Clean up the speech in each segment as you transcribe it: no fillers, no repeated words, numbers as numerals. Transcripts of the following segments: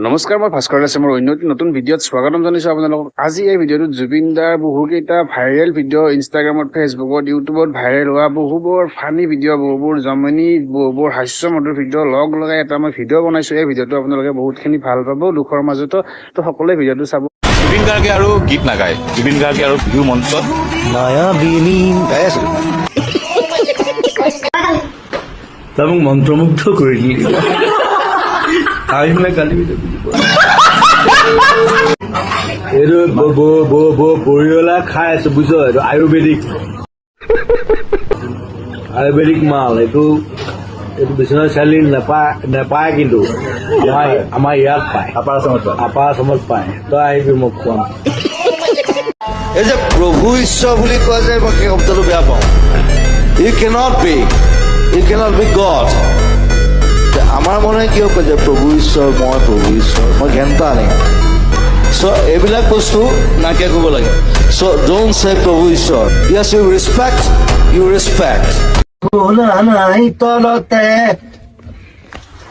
নমস্কাৰ, মই ভাস্কৰ দাসে মোৰ অন্য নতুন ভিডিঅ'ত স্বাগতম জনাইছো আপোনালোকক। আজি এই ভিডিঅ'টোত জুবিন দাৰ বহুকেইটা ভাইৰেল ভিডিঅ' ইনষ্টাগ্ৰামত, ফেচবুকত, ইউটিউবত ভাইৰেল হোৱা বহুবোৰ ফানী ভিডিঅ', বহুবোৰ জমনি, বহুবোৰ হাস্যমধুৰ ভিডিঅ' লগ লগাই এটা মই ভিডিঅ' বনাইছো। এই ভিডিঅ'টো আপোনালোকে বহুতখিনি ভাল পাব দুখৰ মাজতো। তো সকলোৱে ভিডিঅ'টো চাব। জুবিন গাৰ্গে আৰু গীত নাগায়, জুবিন গাৰ্গে আৰু বিহু মঞ্চত মায়াবিনী গাই আছো। তই মোক মন্ত্ৰমুগ্ধ কৰি দিলি। এইটো বৰিয়লা খাই আছো, বুজিছ? এইটো আয়ুৰ্বেদিক মাল। এইটো বিশ্বনাথ চাৰিআলি নেপায়, কিন্তু আমাৰ ইয়াত পায়, আপাৰ আছামত পায়। তই আহিবি, মোক খুৱাম। এই যে প্ৰভু ঈশ্বৰ বুলি কয় যে, মই সেই শব্দটো বেয়া পাওঁ। You can't be God. আমাৰ মনে কিয় কয় যে প্ৰভু ঈশ্বৰ, মই প্ৰভু ঈশ্বৰ, মই ঘেণ্টা আনিম। চ' এইবিলাক বস্তু নাইকিয়া কৰিব লাগে। চ' ডোন্ট চে প্ৰভু ঈশ্বৰ। য়েছ, ইউ ৰেচপেক্ট। নাই তলতে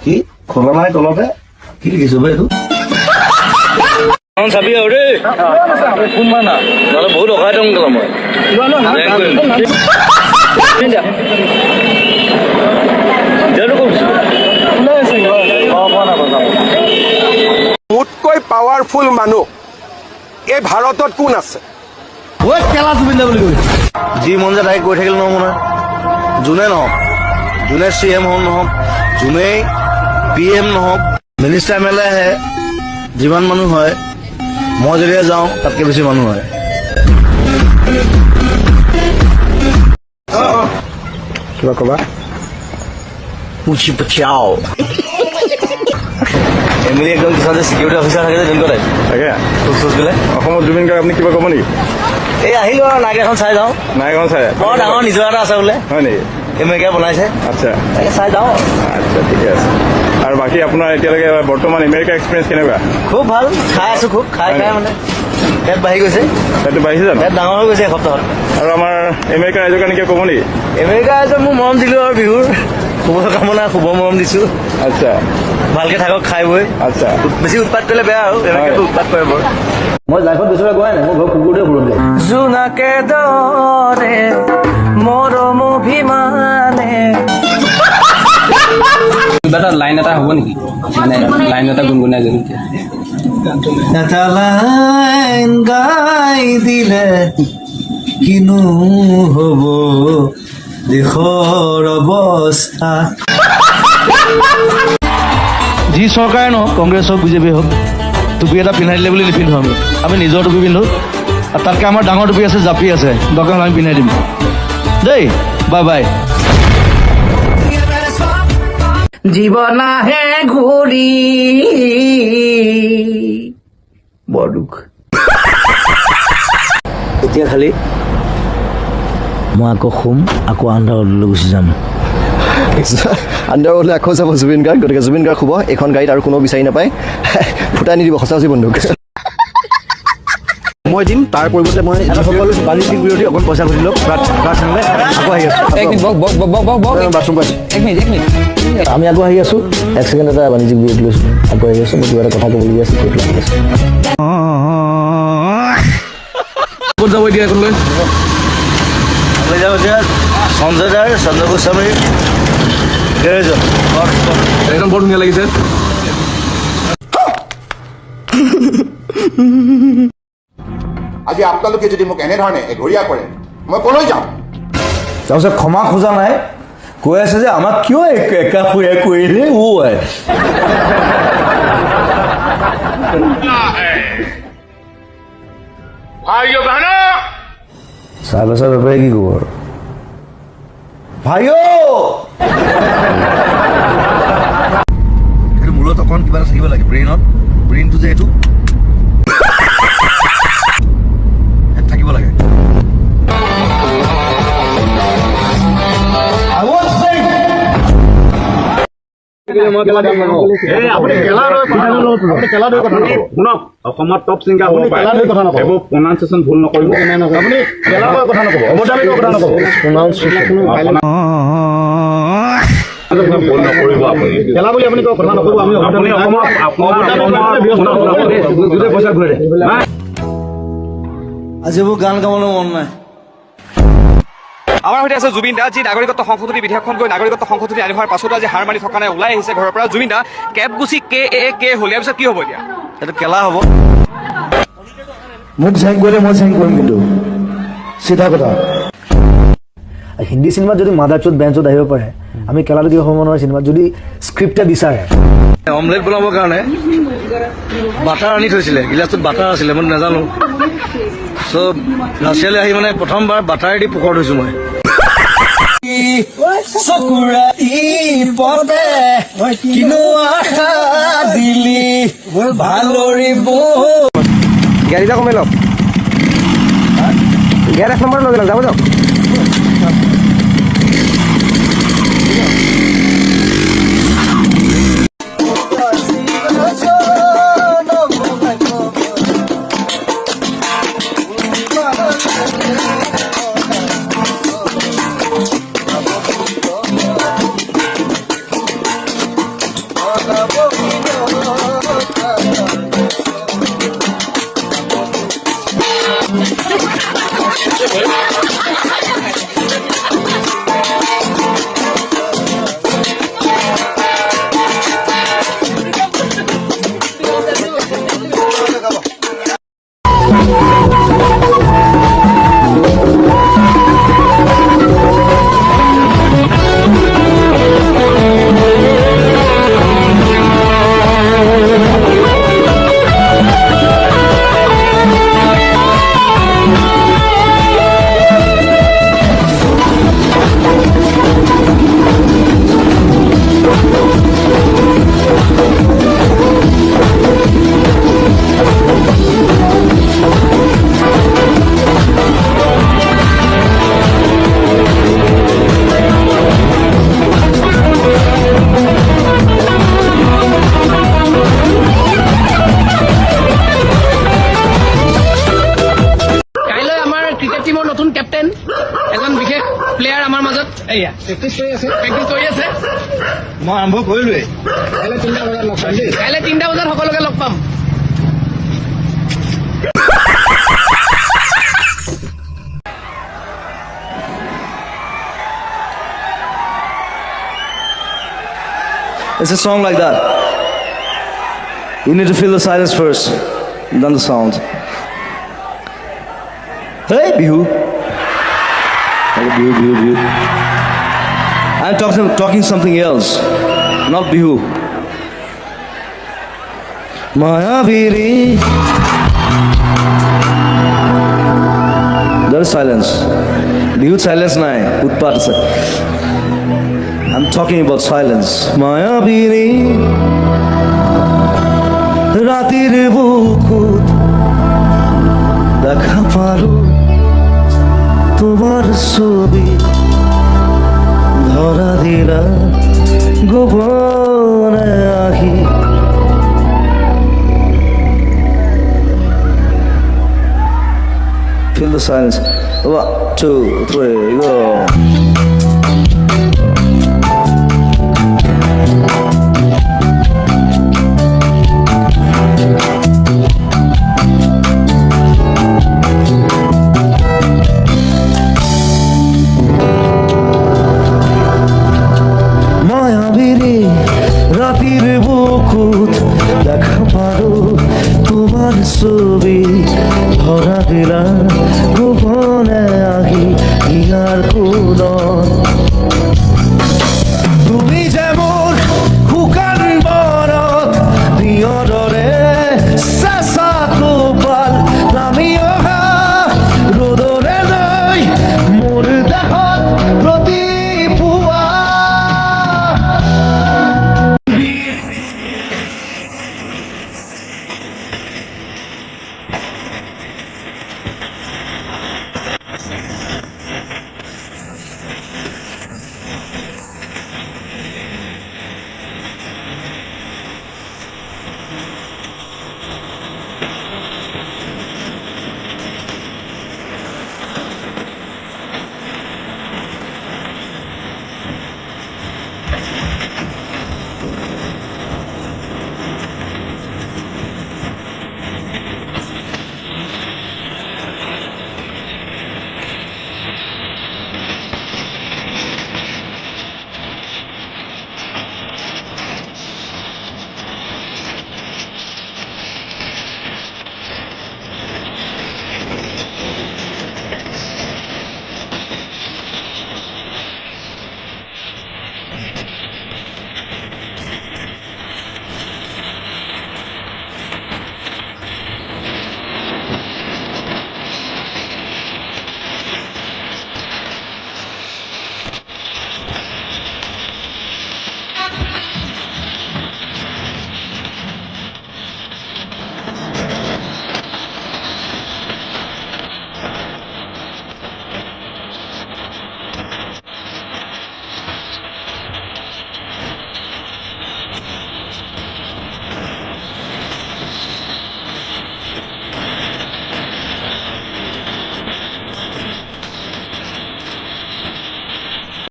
কি খোলা নাই তলতে কি লিখিছো বে? এইটো চাবি আৰু দেই, ফোন মাৰ না, নহ'লে বহুত অখাই দিম মই। মোতকৈ পাৱাৰফুল মানুহ এই ভাৰতত কোন আছে? যি মন যায় তাকে কৈ থাকিলে নহ'ব নহয়। যোনে নহওক, যোনে CM নহওক, যোনেই PM নহওক, মিনিষ্টাৰ MLA আহে, যিমান মানুহ হয়, মই যেতিয়া যাওঁ তাতকৈ বেছি মানুহ হয়। কিবা ক'বা? পুচি পচাও এমএলএ একদম কিছুমান যে চিকিউৰিটি অফিচাৰ থাকে যে, তেনেকুৱা টাইপ তাকে খোজ গ'লে। অসমত জুবিন গাৰ্গ আপুনি কিবা ক'ব নেকি? এই আহিলো আৰু নাইক এখন চাই যাওঁ। নাইখন চাই বৰ ডাঙৰ নিজৰ এটা আছে বোলে, হয় নেকি? আমেৰিকাই বনাইছে, আচ্ছা তাকে চাই যাওঁ। আচ্ছা, ঠিকে আছে। আৰু বাকী আপোনাৰ এতিয়ালৈকে বৰ্তমান আমেৰিকা এক্সপিৰিয়েঞ্চ কেনেকুৱা? খুব ভাল, খাই আছো খুব, খাই মানে পেট বাঢ়ি গৈছে, সেইটো বাঢ়িছে জানো? পেট ডাঙৰ হৈ গৈছে এসপ্তাহত। আৰু আমাৰ আমেৰিকা ৰাইজৰ কাৰণে কিবা ক'ব নেকি? আমেৰিকা ৰাইজক মোৰ মৰম দিলো আৰু বিহুৰ শুভকামনা, শুভ মৰম দিছো। আচ্ছা ভালকে থাকক, খাই বৈ। আচ্ছা, বেছি উৎপাত কৰিলে বেয়া আৰু, এনেকেতো উৎপাত কৰে বৰ। মই লাইফত বিচৰা গোৱাই নাই, মোৰ ঘৰ কুকুৰতে ফুৰন দিয়ে। জোনাকে দৰে মৰম অভিমানে। কিবা এটা লাইন এটা হ'ব নেকি? মানে লাইন এটা গুণগুণাই যদি এটা লাইন গাই দিলে কিনো হ'ব দেশৰ অৱস্থা। যি চৰকাৰে নহওক, কংগ্ৰেছ হওক, বিজেপি হওক, টুপি এটা পিন্ধাই দিলে বুলি নিপিন্ধো আমি নিজৰ টুপি পিন্ধো। আৰু তাতকৈ আমাৰ ডাঙৰ টুপি আছে, জাপি আছে, দৰকাৰ হ'লে আমি পিন্ধাই দিম দেই। Bye bye. জীৱন আহে ঘূৰি, বৰ দুখ। এতিয়া খালি মই আকৌ শুম, আকৌ আন্ধাৰলৈ গুচি যাম। আন্ধাৰলৈ আকৌ যাব জুবিন গাৰ্গ। গতিকে জুবিন গাৰ্গ শুব এইখন গাড়ীত, আৰু কোনো বিচাৰি নাপায়, ফুটাই নিদিব সঁচা বন্ধুক। মই দিম, তাৰ পৰিৱৰ্তে মই যিসকল বাণিজ্যিক বিৰোধী অকণ পইচা ঘটি লওক, প্ৰাৰ্থনালৈ আকৌ আহি আছোঁ। বাথৰুম পাইছোঁ, আমি আকৌ আহি আছোঁ। এক ছেকেণ্ড এটা বাণিজ্যিক বিৰোধী লৈছোঁ, আকৌ আহি আছোঁ। মই কিবা এটা কথা ক'বলগীয়া আছে, কৈ পেলাই আহি আছোঁ। ক'ত যাব এতিয়া? লৈ যাওঁ এতিয়া সঞ্জয় দাৰ, চন্দ্ৰ গোস্বামীৰ গেৰেজত। একদম বৰ ধুনীয়া লাগিছে। আজি আপোনালোকে যদি মোক এনেধৰণে এঘৰীয়া কৰে, মই কলৈ যাম? তাৰপিছত ক্ষমা খোজা নাই, কৈ আছে যে আমাক কিয় একা কৰিলে। চাহ বেচা বেপাৰী কি ক'ব আৰু? ভাইও এইটো মূৰত অকণ কিবা এটা থাকিব লাগে, ব্ৰেইনটো যে এইটো থাকিব লাগে। অসমত টপ ছিংগাৰ হ'ব পাৰে, এইবোৰ প্ৰনাউন্সিয়েশ্যন ভুল নকৰিব। আপুনি কথা নক'ব, অভদ্ৰামিৰ কথা নক'ব। ভুল নকৰিব আপুনি খেলা বুলি আপুনি কথা নক'ব আমি আপুনি গোটেই পইচা ঘূৰাই দে আজি মোৰ গান গাবলৈ মন নাই আমাৰ সৈতে আছে জুবিন দা যি নাগৰিকত্ব সংশোধনী বিধেয়কখন গৈ নাগৰিকত্ব সংশোধনী আনি হোৱাৰ পাছতো আজি হাৰ মানি থকা নাই ওলাই আহিছে ঘৰৰ পৰা জুবিন দা কেব গুচি কে হ'ল ইয়াৰ পিছত কি হ'ব এতিয়া এইটো কেলা হ'ব মোক চেং কৰিলে মই চেং কৰিম কিন্তু চিধা কথা হিন্দী চিনেমাত যদি মাদাৰচোদ বেঞ্চত আহিব পাৰে আমি কেলাটো কিয় হ'ব নোৱাৰে চিনেমাত যদি স্ক্ৰিপ্টে বিচাৰে অমলেট বনাবৰ কাৰণে বাটাৰ আনি থৈছিলে গিলাচটোত বাটাৰ আছিলে মই নাজানো চ' ৰাছিয়ালৈ আহি মানে প্ৰথমবাৰ বাটাৰেদি পোখৰ থৈছোঁ মই গাড়ীটা কমাই লওক গেৰ 1 নম্বৰ লৈ লওক যাব যাওক মই আৰম্ভ কৰিলোৱেই কাইলৈ 3টা বজাত সকলোকে লগ পাম It's a song like that. You need to feel the silence first, then the sound. Hey, Bihu. Hey, Bihu, Bihu, Bihu. I'm talking something else, not Bihu. Mayaviri. There is silence. Bihu silence nai. Utpat se. I'm talking about silence. Mayaviri. Ratir bukut. Dekha paru. Tomar sobi. ধরা দিলা গোপনে আহি Feel the silence. 1, 2, 3, go. রাতির বুকুত দেখা পারো তোমার ছবি ধরা দিলা গোপনে আহি ইয়ার কোলত তুমি যেমন শুকান বৰত নিয়দৰে চেঁচা টোপাল নামি অহা ৰ'দৰে লৈ মোৰ দেহত প্ৰতি পুৱা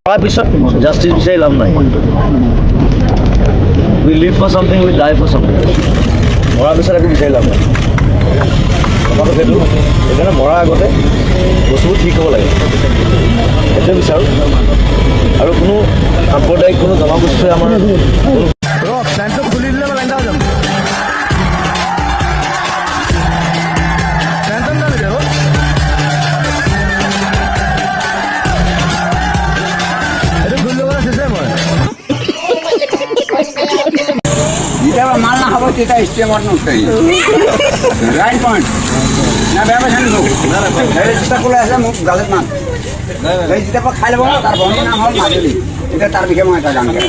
মৰাৰ পিছত জাষ্টিছ বিচাৰি লাভ নাই। We live for something, we die for something. মৰাৰ পিছত একো বিচাৰি লাভ নাই। কথাটো সেইটো, সেইকাৰণে মৰাৰ আগতে বস্তুবোৰ ঠিক হ'ব লাগে, সেইটোৱে বিচাৰোঁ। আৰু কোনো সাম্প্ৰদায়িক কোনো জনগোষ্ঠীয়ে আমাৰ খুলি দিলে মই যাম। যেতিয়াবা মাল নাখাব তেতিয়া ষ্টেমত নুঠাই ৰাইট পইণ্ট না বেয়া পাইছা নেকি যেতিয়া খোলাই আছে মোক গালত মান যেতিয়াবা খাই ল'ব তাৰ ভনীৰ নাম হ'ল মাজুলী, এতিয়া তাৰ বিষয়ে মই এটা গান গাম।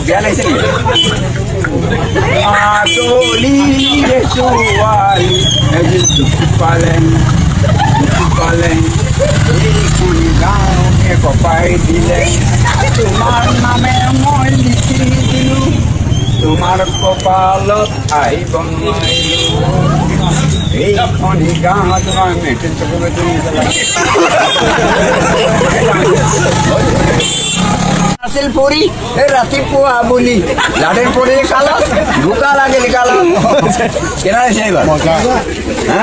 বেয়া লাগিছে নেকি? মাজুলী ৰে ছোৱালী এজি দুখী পালেং গাঁৱে কপাই দিলে, তোমাৰ নামে মই লিখি দিলো, তোমাৰ কপালত আহিব নোৱাৰিলো, এইখনি গাঁৱত মই মেট্ৰিক আছিল পৰি এই ৰাতিপুৱা বুলি লাডেৰ পৰি কালত বোকা লাগিল কালত কেনা হৈছে এইবাৰ হা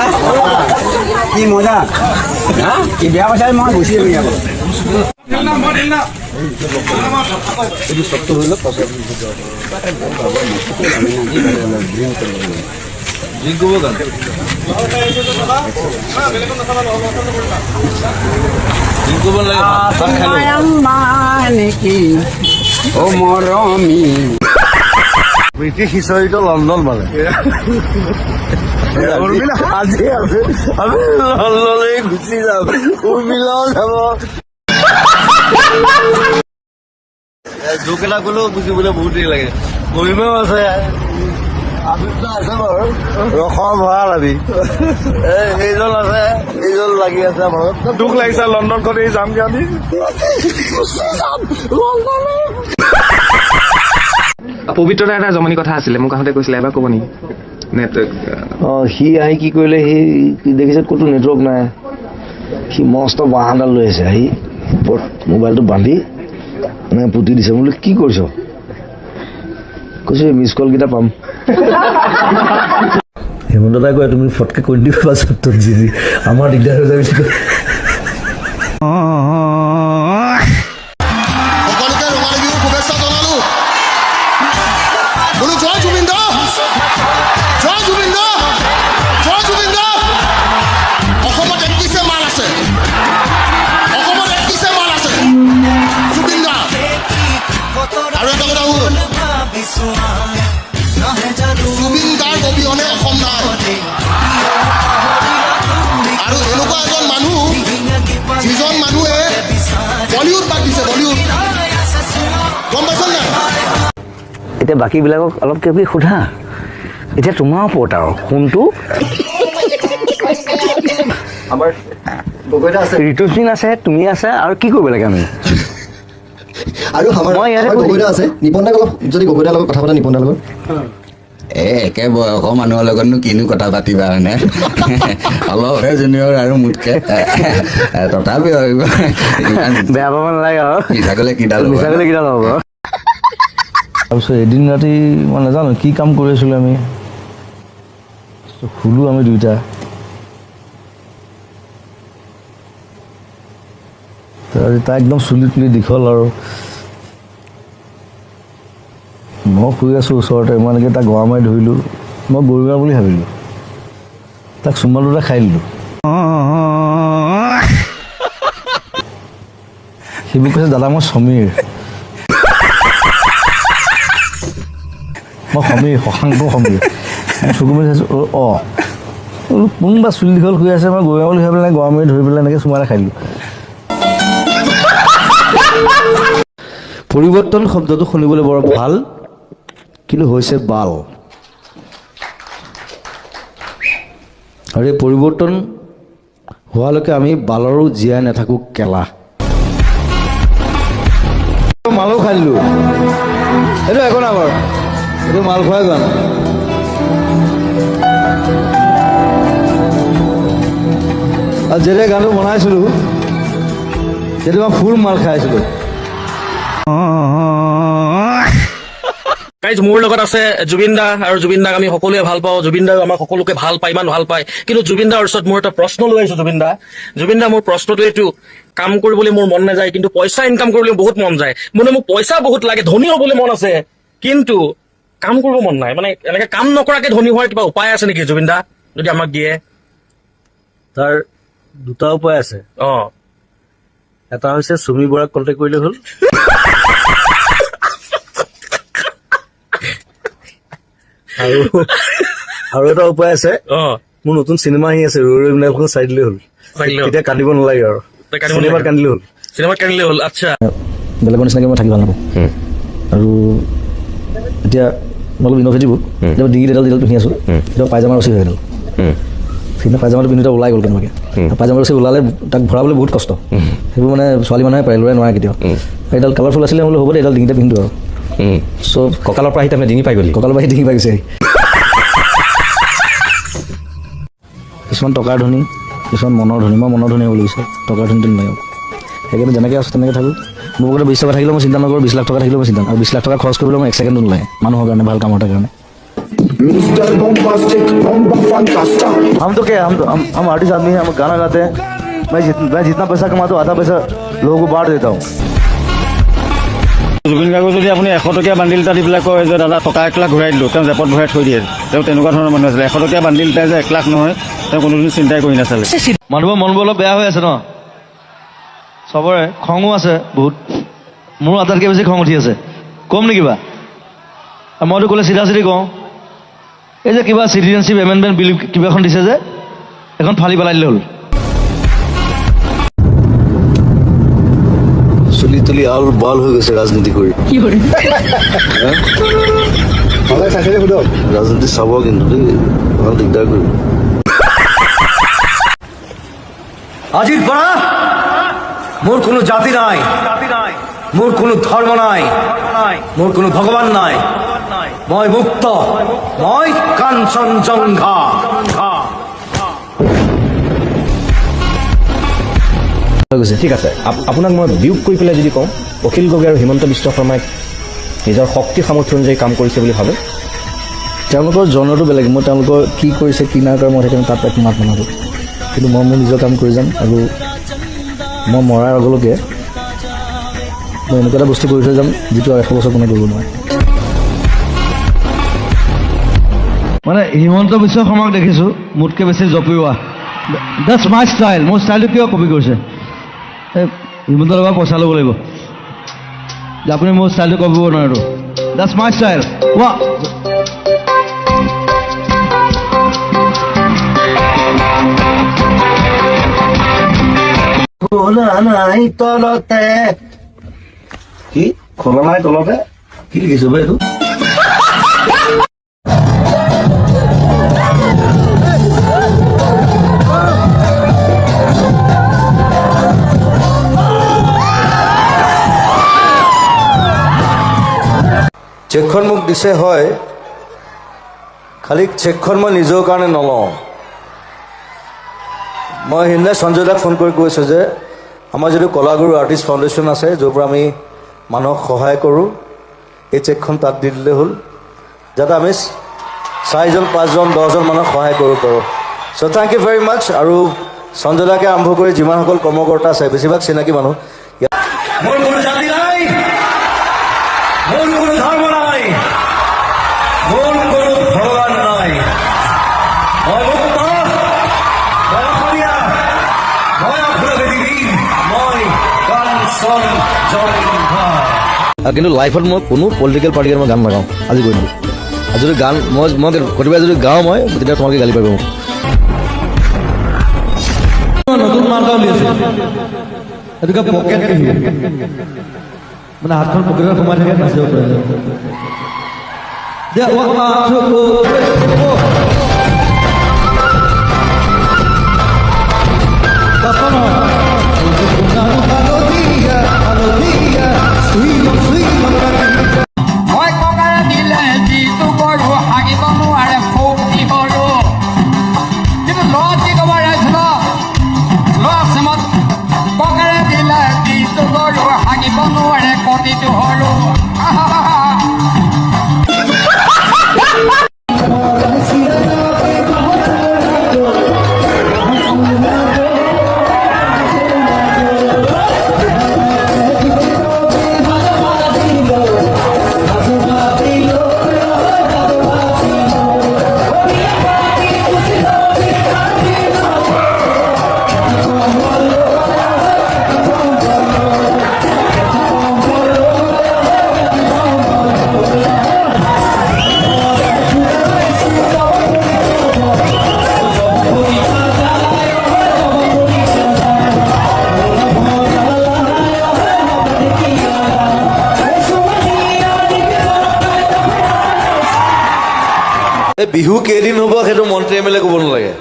কি মজা হা কি বেয়া পাইছা মই গুচি আহিম ইয়াৰ নেকি অ মৰমী ব্ৰিটিছ হিষ্টৰীটো লণ্ডন মানে আজি আছে আমি লণ্ডনলৈ গুচি যাম, উৰ্মিলাও যাব। জোক এটা গ'লেও বুজিবলৈ বহুত দেৰি লাগে। গৰিমাও আছে, আবিৰ্তা আছে বাৰু, ৰসৰ ভঁৰাল আমি এইজন আছে, এইজন লাগি আছে আমাৰ দুখ লাগিছে। লণ্ডনখন এই যামগে আমি পবিত্ৰতা এটা জমনি কথা আছিলে, মোক আহোঁতে কৈছিলে, এবাৰ ক'ব নেকি? সি আহি কি কৰিলে, সি দেখিছে ক'তো নেটৱৰ্ক নাই, সি মস্ত বাঁহ এডাল লৈ আহিছে, আহি ওপৰত মোবাইলটো বান্ধি এনেকৈ পুতি দিছে। মই বোলো কি কৰিছ? কৈছোঁ মিছ কলকেইটা পাম। হেমন্ত দাই কয় তুমি ফটকে কৰি দিবা চত্বত যি আমাৰ দিগদাৰ হৈ যাব। সকলোকে ৰঙালী বিহুৰ শুভেচ্ছা জনালো। বোলো জয় জুবিন দা, জয় জুবিন দা, জয় জুবিন দা। অসমত 31 মাল আছে, অসমত 31 মাল আছে জুবিন দা। আৰু এটা কথা হ'ল জুবিন দাৰ অবিহনে অসম নাই। আৰু এনেকুৱা এজন মানুহ যিজন মানুহে বলিউড বাদ দিছে, বলিউড গম পাইছে নাই? এতিয়া বাকীবিলাকক অলপ কিবা কিবি সোধা, এতিয়া তোমাৰ ওপৰত আৰু কোনটো ঋতুস্মিন আছে, তুমি আছে, আৰু কি কৰিব লাগে আমি? আৰু মই ইয়াতে গগৈদা আছে, নিপন দাক অলপ যদি গগৈদাৰ লগত কথা পাতা, নিপন দাৰ লগত একে বয়সৰ মানুহৰ লগতনো কিনো কথা পাতিবা হয়নে? অলপহে জুনিয়ৰ আৰু মোতকে তথাপিও বেয়া পাব নালাগে আৰু মিছাকলে কিডাল হ'ব। তাৰপিছত এদিন ৰাতি মই নাজানো কি কাম কৰি আছিলোঁ, আমি শুলো আমি দুইটা। তাই একদম চুলি তুলি দীঘল আৰু মই শুই আছোঁ ওচৰতে। মই এনেকৈ তাক গৰা মাৰি ধৰিলোঁ, মই গৰিমা বুলি ভাবিলোঁ, তাক চুমা দুটা খাই দিলোঁ। সি মোক কৈছে দাদা মই সমীৰ। মই সমীৰ, শশাংক সমীৰ। চকু মেলি চাইছোঁ, অঁ বোলো কোনোবা চুলি দীঘল শুই আছে, মই গৰিমা বুলি ভাবি পেলাই গৰা মাৰি ধৰি পেলাই এনেকৈ চুমা এটা খাই দিলোঁ। পৰিৱৰ্তন শব্দটো শুনিবলৈ বৰ ভাল, কিন্তু হৈছে বাল। আৰু এই পৰিৱৰ্তন হোৱালৈকে আমি বালৰো জীয়াই নাথাকোঁ কেলা। মালো খাই দিলোঁ, এইটো একো নাই বাৰু, এইটো মাল খোৱাই গান। আৰু যেতিয়া গানটো বনাইছিলোঁ তেতিয়া মই ফুল মাল খাই আছিলোঁ। গাইজ মোৰ লগত আছে জুবিন দা, আৰু জুবিন দাক আমি সকলোৱে ভাল পাওঁ, জুবিন দাও আমাক সকলোকে ভাল পায়, ইমান ভাল পায়। কিন্তু জুবিন দাৰ ওচৰত মোৰ এটা প্ৰশ্ন লৈ আহিছো। জুবিন দা মোৰ প্ৰশ্নটো এইটো, কাম কৰিবলৈ মোৰ মন নাযায় কিন্তু পইচা ইনকাম কৰিবলৈ বহুত মন যায়। মানে মোক পইচা বহুত লাগে, ধনী হ'বলৈ মন আছে, কিন্তু কাম কৰিব মন নাই। মানে এনেকে কাম নকৰাকে ধনী হোৱাৰ কিবা উপায় আছে নেকি জুবিন দা, যদি আমাক দিয়ে? তাৰ দুটা উপায় আছে। এটা হৈছে চুমি বৰাক কণ্টেক্ট কৰিলে হ'ল, আৰু এটা উপায় আছে, মোৰ নতুন চিনেমা আহি আছে ৰৈ ৰৈ বিনালখন চাই দিলে হ'ল, এতিয়া কান্দিব নালাগে আৰু চিনেমাত কান্দিলে হ'ল। আচ্ছা, বেলেগৰ নিচিনাকৈ মই থাকি ভাল নাপাওঁ। আৰু এতিয়া মই অলপ ইন'ভেটিভ, এতিয়া ডিঙিত এডাল পিন্ধি আছোঁ, এতিয়া পাইজামা ৰচি হৈ গ'ল। সেইদিনা পাইজামাটো পিন্ধোতে ওলাই গ'ল কেনেবাকৈ, পাইজামা ৰচি ওলালে তাক ভৰাবলৈ বহুত কষ্ট, সেইবোৰ মানে ছোৱালী মানুহে পাৰে, ল'ৰাই নোৱাৰে কেতিয়াও। এইডাল কালাৰফুল আছিলে, বোলো হ'ব দে এইডাল ডিঙিতে পিন্ধো আৰু। চব কঁকালৰ পৰা আহি তাৰমানে ডিঙি পাই গ'লি, কঁকালৰ পৰা আহি ডিঙি পাই গৈছে। কিছুমান টকাৰ ধনী, কিছুমান মনৰ ধনী। মই মনৰ ধনী হ'ব লাগিছে, টকাৰ ধনীটো নাই। সেইকাৰণে যেনেকৈ আছোঁ তেনেকৈ থাকোঁ। মোৰ পকেটত 20 টকা থাকিলেও মই চিন্তা নকৰোঁ, 20 লাখ টকা থাকিলেও মই চিন্তা, আৰু 20 লাখ টকা খৰচ কৰিবলৈ মই 1 ছেকেণ্ডো নোলায় মানুহৰ কাৰণে, ভাল কাম এটাৰ কাৰণে। हम तो क्या, हम आर्टिस्ट आदमी हैं, हम गाना गाते हैं। मैं जितना पैसा कमाता हूँ आधा पैसा लोगों को बांट देता हूँ। জুবিন গাৰ্গক যদি আপুনি 100 টকীয়া বান্দিল এটা দি পেলাই কয় যে দাদা টকা 1 লাখ ঘূৰাই দিলোঁ, তেওঁ জেপত ভৰাই থৈ দিয়ে। তেওঁ তেনেকুৱা ধৰণৰ মানুহ আছিলে। 100 টকীয়া বান্দিল এটাই যে 1 লাখ নহয়, তেওঁ কোনোদিন চিন্তাই কৰি নাচালে। মানুহৰ মনবোৰ অলপ বেয়া হৈ আছে ন, চবৰে খঙো আছে বহুত। মোৰো আটাইতকৈ বেছি খং উঠি আছে, কম নেকি কিবা? মইতো ক'লে চিধা চিধি কওঁ, এই যে কিবা চিটিজেনশ্বিপ এমেণ্ডমেণ্ট বিল কিবা এখন দিছে যে, এখন ফালি পেলাই দিলে হ'ল। চুলি তুলি আল বাল হৈ গৈছে ৰাজনীতি কৰি। ৰাজনীতি চাব কিন্তু দেই, ভাল দিগদাৰ কৰিব। আজিৰ পৰা মোৰ কোনো জাতি নাই, মোৰ কোনো ধৰ্ম নাই, মোৰ কোনো ভগৱান নাই, মই মুক্ত, মই কাঞ্চনজংঘা। ঠিক আছে, আপোনাক মই বিয়োগ কৰি পেলাই যদি কওঁ, অখিল গগৈ আৰু হিমন্ত বিশ্ব শৰ্মাই নিজৰ শক্তি সামৰ্থ্য অনুযায়ী কাম কৰিছে বুলি ভাবে? তেওঁলোকৰ জনৰটো বেলেগ, মই তেওঁলোকৰ কি কৰিছে কি নাই কৰা মই সেইকাৰণে তাত একো মাত নামাৰোঁ। কিন্তু মই মোৰ নিজৰ কাম কৰি যাম, আৰু মই মৰাৰ আগলৈকে মই এনেকুৱা এটা বস্তু কৰি থৈ যাম যিটো 100 বছৰ কোনে কৰিব নোৱাৰে। মানে হিমন্ত বিশ্ব শৰ্মাক দেখিছোঁ মোতকৈ বেছি জপিওৱা, দেটছ মাই ষ্টাইল। মোৰ ষ্টাইলটো কিয় কপি কৰিছে? হিমন্তৰ লগত পইচা ল'ব লাগিব যে আপুনি মোৰ ষ্টাইলটো কপি কৰিব নোৱাৰে, দেটছ মাই ষ্টাইল। তলতে কি খোলা নাই, তলতে কি লিখিছো বে এইটো? চেকখন মোক দিছে হয়, খালি চেকখন মই নিজৰ কাৰণে নলওঁ। মই সেইদিনা সঞ্জয় দাক ফোন কৰি কৈছোঁ যে আমাৰ যিটো কলাগুৰু আৰ্টিষ্ট ফাউণ্ডেশ্যন আছে, য'ৰ পৰা আমি মানুহক সহায় কৰোঁ, এই চেকখন তাত দি দিলে হ'ল, যাতে আমি 4জন 5জন 10জন মানুহক সহায় কৰিব পাৰোঁ। চ' থেংক ইউ ভেৰি মাছ। আৰু সঞ্জয় দাকে আৰম্ভ কৰি যিমানসকল কৰ্মকৰ্তা আছে, বেছিভাগ চিনাকি মানুহ। মোৰ কোনো জাতি নাই, মোৰ কোনো ধৰ্ম নাই, মোৰ কোনো ভগৱান নাই, মই মুক্ত, মই অসমীয়া, মই অগ্ৰগতিবীৰ, মই কাঞ্চনজংঘা। কিন্তু লাইফত মই কোনো পলিটিকেল পাৰ্টিকে মই গান নাগাওঁ, আজি কৈ দিলোঁ। আৰু যদি গান মই কেতিয়াবা যদি গাওঁ মই, তেতিয়া তোমালোকে গালি পাৰিব। নতুন মাৰ্কা উলিয়াইছে, সেইটোকে পকেট পিন্ধিব, মানে হাতখন পকেটত সোমাই থাকে, নাচিব মই ককাৰে দিলে যিটো কৰো হাগিব নোৱাৰে ফূৰ্তি কৰো, কিন্তু লত কি ক'ব ৰাইজ দিব নোৱাৰে প্ৰতিটো হলো এই বিহু কেইদিন হ'ব সেইটো মন্ত্ৰী এম এল এ ক'ব নালাগে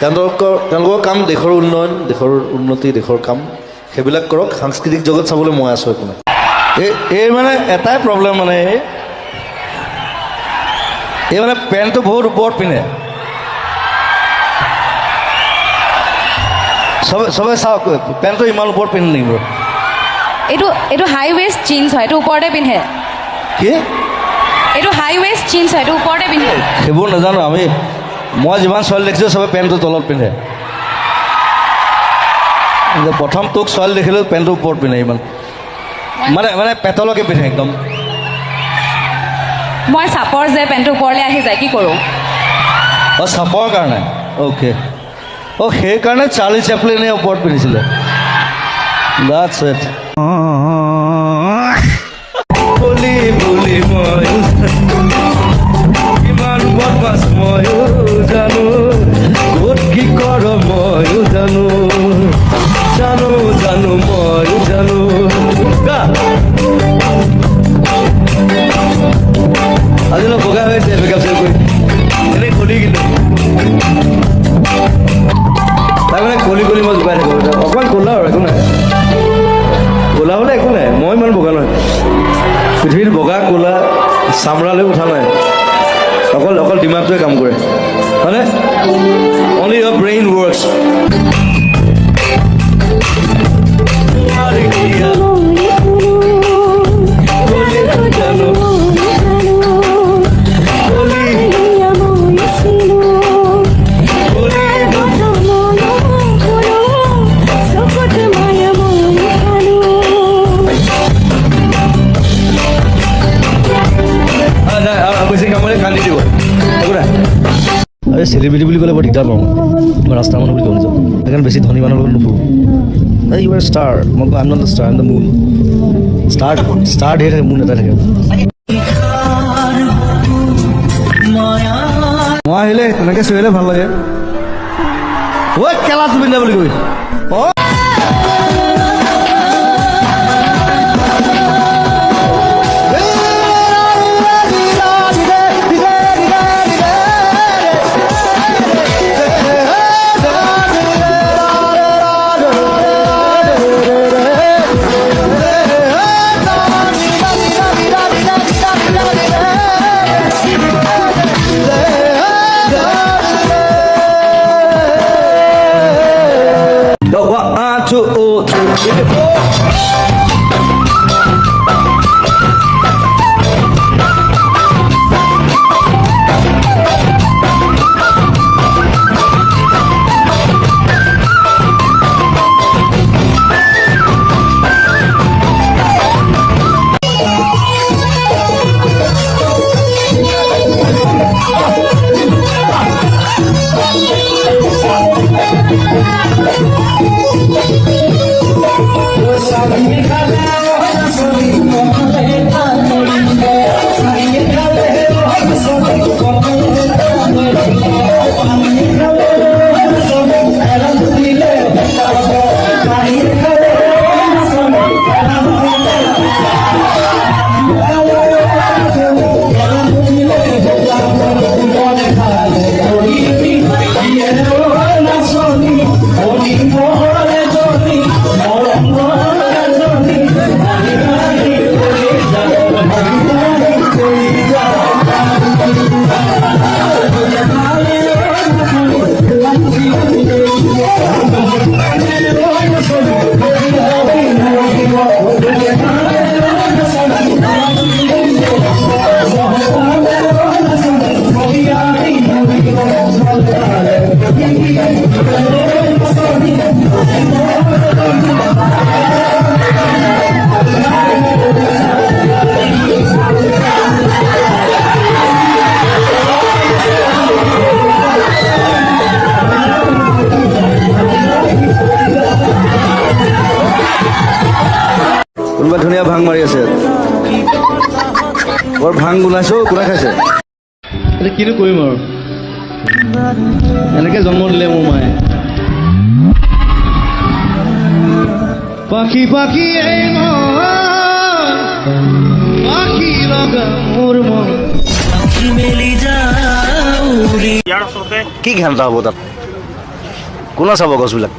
তেওঁলোকৰ কাম দেশৰ উন্নয়ন দেশৰ উন্নতি দেশৰ কাম সেইবিলাক কৰক সাংস্কৃতিক জগত চাবলৈ মই আছোঁ একো নাই এই মানে এটাই প্ৰব্লেম মানে এই মানে পেণ্টটো বহুত ওপৰত পিন্ধে চবে চাওক পেণ্টটো ইমান ওপৰত পিন্ধে নেকি বাৰু এইটো হাই ৱেষ্ট জিন্স হয় এইটো ওপৰতে পিন্ধে কি এইটো হাই ৱেষ্ট জিন্স হয় এইটো ওপৰতে পিন্ধে সেইবোৰ নাজানো মই যিমান ছোৱালী দেখিছোঁ চবে পেণ্টটো তলত পিন্ধে প্ৰথম তোক ছোৱালী দেখিলোঁ পেণ্টটো ওপৰত পিন্ধে ইমান মানে পেটলৈকে পিন্ধে একদম মই চাপৰ যে পেণ্টটো ওপৰলৈ আহি যায় কি কৰোঁ চাপৰ কাৰণে অ'কে সেইকাৰণে চাৰ্লি চেপলিনে ওপৰত পিন্ধিছিলে That's it. Boli boli moi iman botmas moi janu god ki koro moi janu moi janu ka adilo boga hoyse makeup se koi ene koli kintu তারমানে কলি কলি মই জোকাই থাকোঁ অকণমান ক'লা আৰু একো নাই ক'লা হ'লে একো নাই মই ইমান বগা নহয় পৃথিৱীত বগা ক'লা চামৰালৈ উঠা নাই অকল দিমাগটোৱে কাম কৰে হয়নে অনলি ইয়ৰ ব্ৰেইন ৱৰ্কছ চেলিব্ৰিটি বুলি ক'লে বৰ দিগদাৰ পাওঁ মই ৰাস্তাৰ মানুহ বুলি ক'ব যাওঁ সেইকাৰণে বেছি ধনী মানুহৰ লগত নুফুৰোঁ ইউ আৰ ষ্টাৰ মই কওঁ I am not the star I am the moon star ধেৰ থাকে মুন এটা থাকে মই আহিলে তেনেকৈ চিঞৰিলে ভাল লাগে ঐ কেলা জুবিন দা বুলি কৈ Sabe কোনোবা ধুনীয়া ভাং মাৰি আছে বৰ ভাং গুনাইছো কোনে খাইছে এতিয়া কিনো কৰিম আৰু এনেকে জন্ম দিলে মোৰ মায়ে পাখি পাখি এই মন পাখি লগা মোৰ মন কি ঘেণ্টা হ'ব তাত কোনে চাব গছবিলাক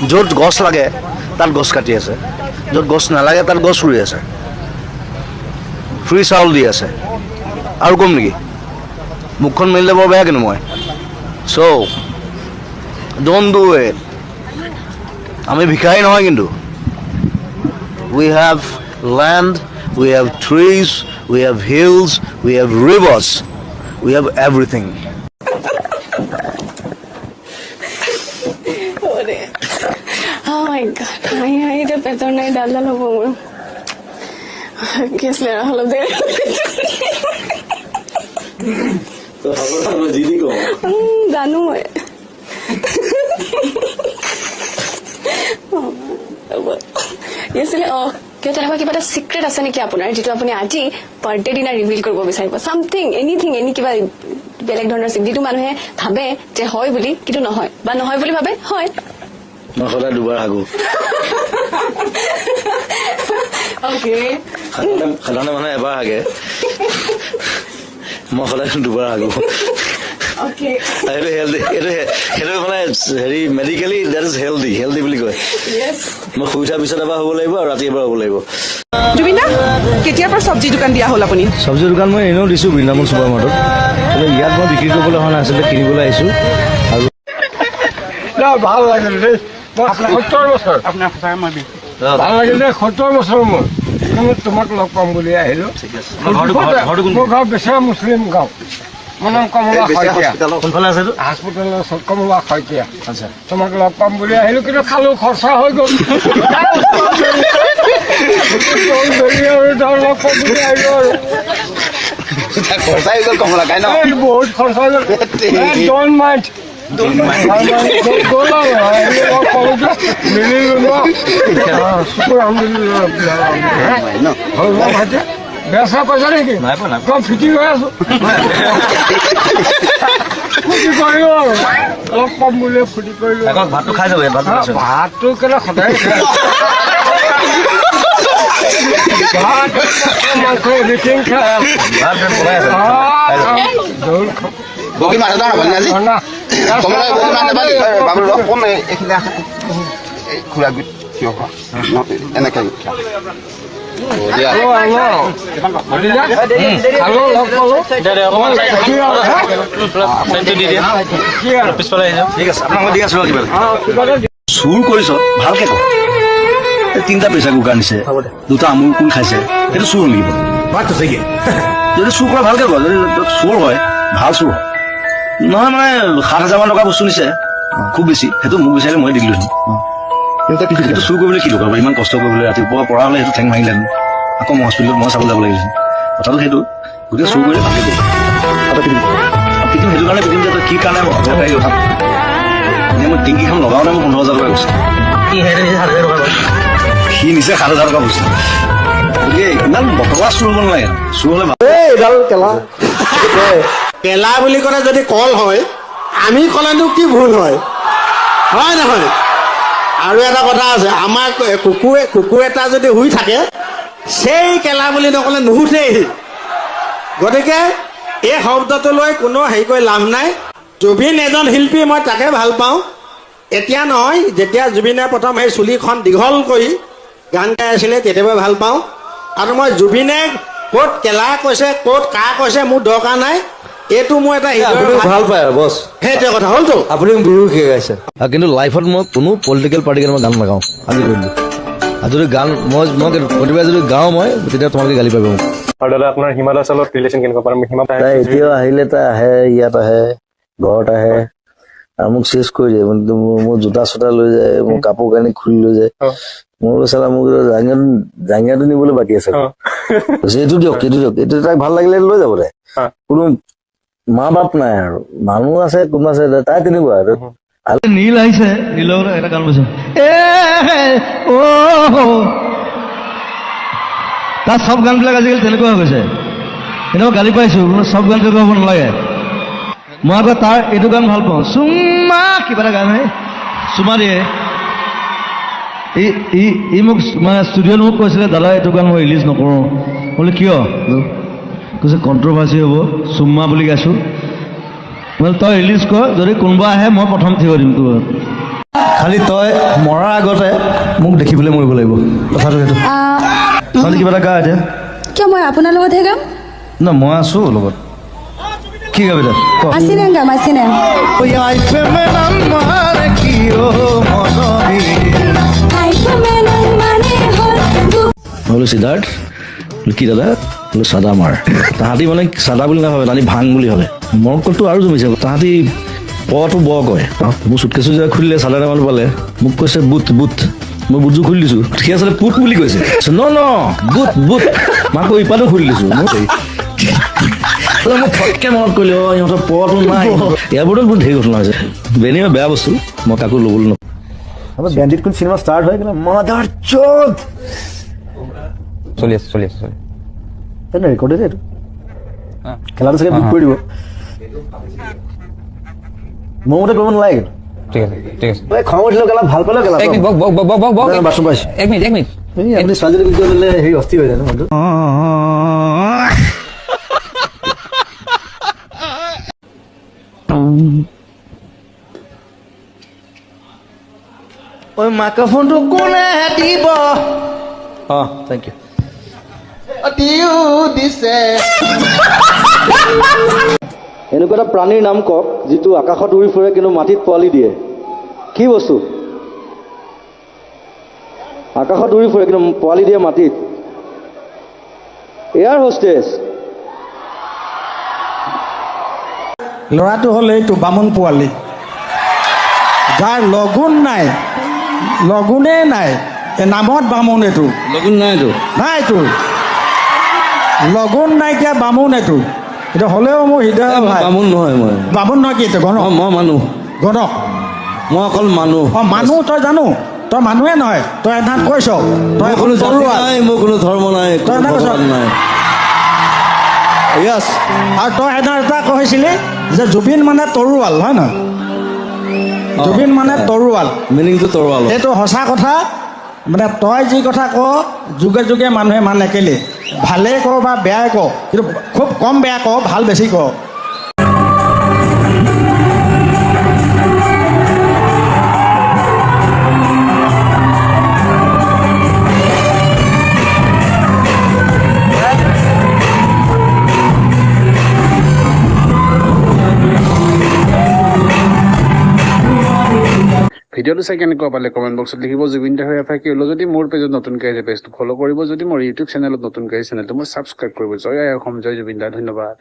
য'ত গছ লাগে তাত গছ কাটি আছে য'ত গছ নালাগে তাত গছ ৰুই আছে ফ্ৰী চাউল দি আছে আৰু কম নেকি মুখখন মেলিলে বৰ বেয়া কিন্তু মই চ' ড'ন্ট ডু ইট আমি ভিখাৰী নহয় কিন্তু we have land we have trees we have hills we have rivers we have everything Oh my god, I the better night dalla lo mo. Kiss le halo de. তো আমরা জিদি কো জানো মই। Yesterday তেনেকুৱা কিবা এটা চিক্ৰেট আছে নেকি আপোনাৰ যিটো আপুনি আজি বাৰ্থডে দিনা ৰিভিল কৰিব বিচাৰিব সামথিং এনিথিং এনি কিবা বেলেগ ধৰণৰ যিটো মানুহে ভাবে যে হয় বুলি কিন্তু নহয় বা নহয় বুলি ভাবে হয় মই সদায় দুবাৰ হাগো ওকে সাধাৰণ মানুহে এবাৰ হাগে মই সদায় দুবাৰ হাগো ওকে এইটো হেল্ডি এইটো মানে হেৰি মেডিকেলি দেট ইজ হেল্ডি বুলি কয় ইয়েছ মই শুই উঠাৰ পিছত এবাৰ হ'ব লাগিব আৰু ৰাতি এবাৰ হ'ব লাগিব জুবিন দা কেতিয়াৰ পৰা চব্জি দোকান দিয়া হ'ল আপুনি চব্জি দোকান মই এনেও দিছোঁ বৃন্দাবন চুপাৰ মাৰ্টত কিন্তু ইয়াত মই বিক্ৰী কৰিবলৈ অহা নাই আচলতে কিনিবলৈ আহিছোঁ আৰু ভাল লাগিল দেই 70 বছৰ আপোনাৰ সঁচাই মই ভাল লাগিল দেই 70 বছৰ মই তোমাক লগ পাম বুলি আহিলোঁ মোৰ গাঁও বেচেৰা মুছলিম গাঁও মোৰ নাম কমলা শইকীয়া কোনফালে আছে হস্পিটেলৰ ওচৰত কমলা শইকীয়া আচ্ছা তোমাক লগ পাম বুলি আহিলোঁ কিন্তু খালোঁ খৰচা হৈ গ'ল আৰু লগ পাম বুলি আহিলোঁ আৰু খৰচা হৈ গ'ল কমলা খাই ন বহুত খৰচা হৈ গ'ল ড'ন্ট মাইণ্ড বেচা পইচা নেকি কম ফিটিং হৈ আছো ফুটি কৰিলো আৰু অলপ কম বুলি ফুটি কৰিলো ভাতটো খাই যাব ভাতটো কেলে সদায় মাংস এভৰিথিং খাই বগী মাছ এটা নাপালি আজি কমলা বগী মাছ নাপালি বাবুল কম এইখিনি আছে এই খুৰা গোট কিয় এনেকৈ চুৰ কৰিছ ভালকে কওঁ 3টা পইচা কুকাৰ নিছে 2টা আমুল কোন খাইছে সেইটো চুৰ নেকি যদি চুৰ কৰা ভালকে কওঁ যদি চুৰ হয় ভাল চুৰ হয় নহয় মানে 7,000 মান টকা বস্তু নিছে খুব বেছি সেইটো মোক বিচাৰিলে মই দি দিলো সেইটো চুৰ কৰিবলৈ কি দৰকাৰ ইমান কষ্ট কৰিবলৈ ৰাতিপুৱা পৰা হ'লে সেইটো ঠেং ভাঙিলে আকৌ মই হস্পিটেলত মই চাবলৈ যাব লাগিছিল কথাটো সেইটো গোটেই চুৰ কৰিলে ভালকে পিটিম সেইটো কাৰণে পিটিম যে তই কি কাৰণে কথা মই টিংকিখন লগাওঁতে মই 15,000 টকা গৈছে সি নিছে 7,000 টকা বস্তু গতিকে ইমান বটলা চুৰ হ'ব নালাগে চুৰ হ'লে এইডাল কেলা কেলা বুলি ক'লে যদি কল হয় আমি ক'লেনো কি ভুল হয় হয় নহয় আৰু এটা কথা আছে আমাৰ কুকুৰ এটা যদি শুই থাকে সেই কেলা বুলি নক'লে নুশুঠেই গতিকে এই শব্দটো লৈ কোনো হেৰি কৰি লাভ নাই জুবিন এজন শিল্পী মই তাকে ভাল পাওঁ এতিয়া নহয় যেতিয়া জুবিনে প্ৰথম সেই চুলিখন দীঘল কৰি গান গাই আছিলে তেতিয়াই ভাল পাওঁ আৰু মই জুবিনে ক'ত কেলা কৈছে ক'ত কা কৈছে মোৰ দৰকাৰ নাই এইটো মই এটা ভাল পায় আৰু বছ সেইটোৱে কথা হ'লতো আপুনি বিহু শিকাইছে কিন্তু লাইফত মই কোনো পলিটিকেল পাৰ্টিৰ কাৰণে মই গান নাগাওঁ আজি কৰিলোঁ আৰু যদি গান মই প্ৰতিবাৰে যদি গাওঁ মই তেতিয়া তোমালোকে গালি পাব মোক আৰু দাদা আপোনাৰ হিমা দাসৰ লগত ৰিলেশ্যন কেনেকুৱা পাম হিমা এতিয়াও আহিলে তাই আহে ইয়াত আহে ঘৰত আহে আৰু মোক চেচ কৰি দিয়ে মোৰ জোতা চোতা লৈ যায় মোৰ কাপোৰ কানি খুলি লৈ যায় মোৰ চালা মোক জাঙিয়াটো নিবলৈ বাকী আছে এইটো দিয়ক এইটো তাইক ভাল লাগিলে লৈ যাব তাই কোনো মা বাপ নাই আৰু মানুহ আছে কোনোবা আছে তাই তেনেকুৱা নীল আহিছে নীলৰ এটা গান কৈছে তাৰ চব গানবিলাক আজিকালি তেনেকুৱা হৈ গৈছে। এনেকুৱা গালি পাইছোঁ, চব গান তেনেকুৱা হ'ব নালাগে। মই আকৌ তাৰ এইটো গান ভাল পাওঁ, চুমা কিবা এটা গান হয়, চুমা দিয়ে। ই মোক মানে ষ্টুডিঅ'ত মোক কৈছিলে, দাদা এইটো গান মই ৰিলিজ নকৰোঁ। বোলে কিয়? কৈছে কণ্ট্ৰভাৰ্চি হ'ব, চুম্মা বুলি গাইছোঁ। বোলে তই ৰিলিজ কৰ, যদি কোনোবা আহে মই প্ৰথম থিয় দিম তোৰ। খালি তই মৰাৰ আগতে মোক দেখিবলৈ মৰিব লাগিব, কথাটো সেইটো। খালি কিবা এটা গা এতিয়া। কিয় মই আপোনাৰ লগতহে গাম? ন মই আছোঁ লগত। কি গাবি তই? আছিনে গাম, আছিনে? বোলো সিদ্ধাৰ্থ, কি দাদা? বোলো চাদা মাৰ। তাহাঁতি মানে চাদা বুলি নাভাবে, তাহাঁতি ভাং বুলি ভাবে। মৰকলটো আৰু জমিছে, তাহাঁতি পটো ব কয়। মোৰ চুটকেছো যে খুলিলে চাদা টামান পালে, মোক কৈছে বুট বুট। মই বুটযোৰ খুলি দিছোঁ, সি আচলতে পুট বুলি কৈছে। ন বুট বুট, মাকো ইপাতো খুলি দিছোঁ। মই ফটকে মনত কৰিলোঁ, ইহঁতৰ পটো নাই। এয়াৰপৰ্টত বহুত ধেৰ ঘটনা হৈছে। বেনিয়ে বেয়া বস্তু, মই কাকো ল'বলৈ নকওঁ। বেণ্ডিত কোন চিনেমা ষ্টাৰ্ট হয় কিন্তু মাদাৰ চোদ চলি আছে ৰেকৰ্ডে এইটো খেলাটো চাগে বুক কৰি দিব। মোৰ মতে কৰিব নালাগে। ঠিক আছে ঠিক আছে। খং উঠিলেও গেলা, ভাল পালেও গেলা। বাথৰুম পাইছোঁ। এক মিনিট আপুনি ছোৱালীজনী ভিডিঅ' দিলে হেৰি অস্থিৰ হৈ যায় ন মনটো। ঐ মাইক্ৰফোনটো কোনে দিব? অঁ থেংক ইউ। এনেকুৱা এটা প্ৰাণীৰ নাম কওক যিটো আকাশত উৰি ফুৰে কিন্তু মাটিত পোৱালি দিয়ে। কি বস্তু? আকাশত উৰি ফুৰে কিন্তু পোৱালি দিয়ে মাটিত। Air hostess. ল'ৰাটো হ'ল এইটো বামুণ পোৱালি, যাৰ লগুণ নাই, লগুণেই নাই। এই নামত বামুণ, এইটো লগুণ নাইতো। নাইতো, লগুণ নাইকিয়া বামুণ এইটো। এইটো হ'লেও মোৰ হৃদয় ভাই। বামুণ নহয় মই। বামুণ নহয় কি এইটো? গণক। মই মানুহ। গণক। মই অকল মানুহ। অঁ মানুহ, তই জানো? তই মানুহে নহয়, তই এধান কৈছ। তই কোনো জাতি তৰোৱাল। নাই, মোৰ কোনো ধৰ্ম নাই, তই কোনো এটা কৈছ। ভগৱান নাই। য়েছ। আৰু তই এধান এটা কৈছিলি যে জুবিন মানে তৰোৱাল, হয় নহয়? জুবিন মানে তৰোৱাল। মিনিংটো তৰোৱাল। এইটো সঁচা কথা। মানে তই যি কথা ক, যুগে যুগে মানুহে মানে কেলে ভালেই ক বা বেয়াই ক, কিন্তু খুব কম বেয়া ক, ভাল বেছি ক। ভিডিঅ'টো চাই কেনেকুৱা পালে কমেণ্ট বক্সত লিখিব। জুবিন দা হৈ এফাই কি হ'লো। যদি মোৰ পেজত নতুনকৈ আহিছে পেজটো ফ'ল' কৰিব, যদি মোৰ ইউটিউব চেনেলত নতুনকৈ আহিছে চেনেলটো মোৰ ছাবস্ক্ৰাইব কৰিব। জয় আই অসম, জয় জুবিন দা, ধন্যবাদ।